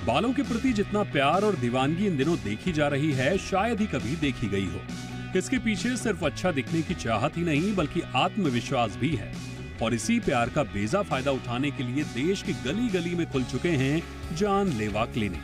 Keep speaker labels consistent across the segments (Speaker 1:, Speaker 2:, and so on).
Speaker 1: बालों के प्रति जितना प्यार और दीवानगी इन दिनों देखी जा रही है, शायद ही कभी देखी गई हो। इसके पीछे सिर्फ अच्छा दिखने की चाहत ही नहीं, बल्कि आत्मविश्वास भी है। और इसी प्यार का बेजा फायदा उठाने के लिए देश की गली गली में खुल चुके हैं जानलेवा क्लिनिक।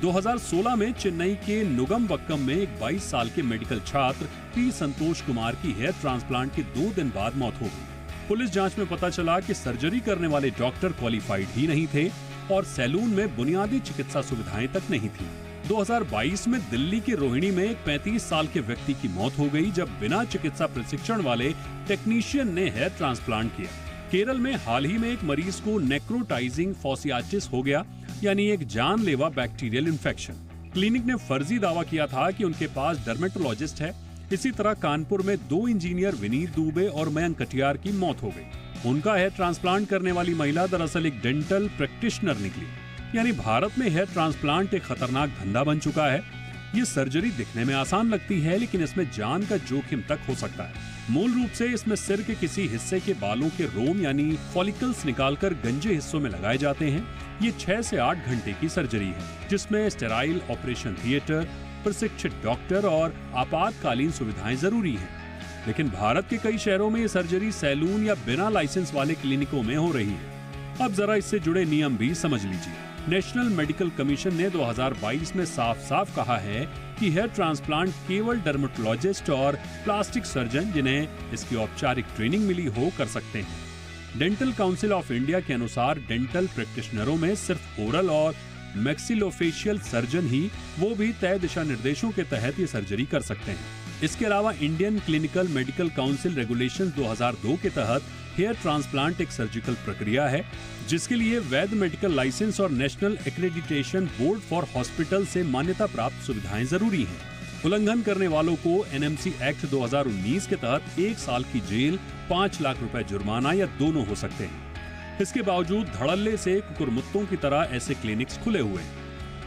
Speaker 1: 2016 में चेन्नई के नुगमबक्कम में एक 22 साल के मेडिकल छात्र पी संतोष कुमार की हेयर ट्रांसप्लांट के 2 दिन बाद मौत हो गई। पुलिस जांच में पता चला कि सर्जरी करने वाले डॉक्टर क्वालिफाइड ही नहीं थे और सैलून में बुनियादी चिकित्सा सुविधाएं तक नहीं थी। 2022 में दिल्ली के रोहिणी में एक 35 साल के व्यक्ति की मौत हो गई जब बिना चिकित्सा प्रशिक्षण वाले टेक्नीशियन ने हेयर ट्रांसप्लांट किया। केरल में हाल ही में एक मरीज को नेक्रोटाइजिंग फॉसियाटिस हो गया, यानी एक जानलेवा बैक्टीरियल इन्फेक्शन। क्लिनिक ने फर्जी दावा किया था कि उनके पास डर्मेटोलॉजिस्ट है। इसी तरह कानपुर में 2 इंजीनियर विनीत दुबे और मयंक कटियार की मौत हो गई। उनका हेयर ट्रांसप्लांट करने वाली महिला दरअसल एक डेंटल प्रैक्टिशनर निकली। यानी भारत में हेयर ट्रांसप्लांट एक खतरनाक धंधा बन चुका है। ये सर्जरी दिखने में आसान लगती है, लेकिन इसमें जान का जोखिम तक हो सकता है। मूल रूप से इसमें सिर के किसी हिस्से के बालों के रोम यानी फॉलिकल्स निकालकर गंजे हिस्सों में लगाए जाते हैं। ये 6 से 8 घंटे की सर्जरी है, जिसमें स्टेराइल ऑपरेशन थिएटर, प्रशिक्षित डॉक्टर और आपातकालीन सुविधाएं जरूरी हैं। लेकिन भारत के कई शहरों में ये सर्जरी सैलून या बिना लाइसेंस वाले क्लिनिकों में हो रही है। अब जरा इससे जुड़े नियम भी समझ लीजिए। नेशनल मेडिकल कमीशन ने 2022 में साफ-साफ कहा है कि हेयर ट्रांसप्लांट केवल डर्मेटोलॉजिस्ट और प्लास्टिक सर्जन जिन्हें इसकी औपचारिक ट्रेनिंग मिली हो कर सकते हैं। डेंटल काउंसिल ऑफ इंडिया के अनुसार डेंटल प्रैक्टिशनरों में सिर्फ ओरल और मैक्सिलोफेशियल सर्जन ही वो भी तय दिशा निर्देशों के तहत ये सर्जरी कर सकते हैं। इसके अलावा Indian clinical medical council regulations 2002 के तहत हेयर ट्रांसप्लांट एक सर्जिकल प्रक्रिया है, जिसके लिए वैध मेडिकल लाइसेंस और national accreditation board for hospital से मान्यता प्राप्त सुविधाएं जरूरी हैं। उल्लंघन करने वालों को एनएमसी एक्ट 2019 के तहत 1 साल की जेल, 5 लाख रुपए जुर्माना या दोनों हो सकते हैं। इसके बावजूद धड़ल्ले से कुकुरमुत्तों की तरह ऐसे क्लिनिक्स खुले हुए हैं।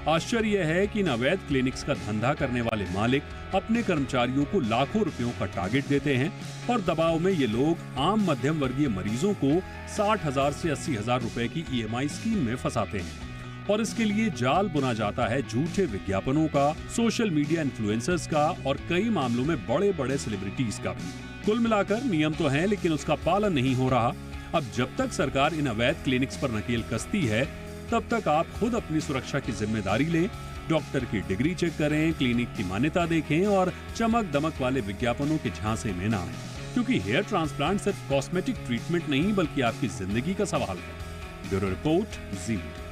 Speaker 1: आश्चर्य है कि इन अवैध क्लिनिक्स का धंधा करने वाले मालिक अपने कर्मचारियों को लाखों रुपयों का टारगेट देते हैं और दबाव में ये लोग आम मध्यम वर्गीय मरीजों को 60,000 से 80,000 रुपए की EMI स्कीम में फंसाते हैं। और इसके लिए जाल बुना जाता है झूठे विज्ञापनों का, सोशल मीडिया इन्फ्लुएंसर्स का और कई मामलों में बड़े बड़े सेलिब्रिटीज का भी। कुल मिलाकर नियम तो है, लेकिन उसका पालन नहीं हो रहा। अब जब तक सरकार इन अवैध क्लिनिक्स पर नकेल कसती है, तब तक आप खुद अपनी सुरक्षा की जिम्मेदारी लें। डॉक्टर की डिग्री चेक करें, क्लिनिक की मान्यता देखें और चमक दमक वाले विज्ञापनों के झांसे में ना आएं, क्योंकि हेयर ट्रांसप्लांट सिर्फ कॉस्मेटिक ट्रीटमेंट नहीं बल्कि आपकी जिंदगी का सवाल है। ब्यूरो रिपोर्ट, जी मीडिया।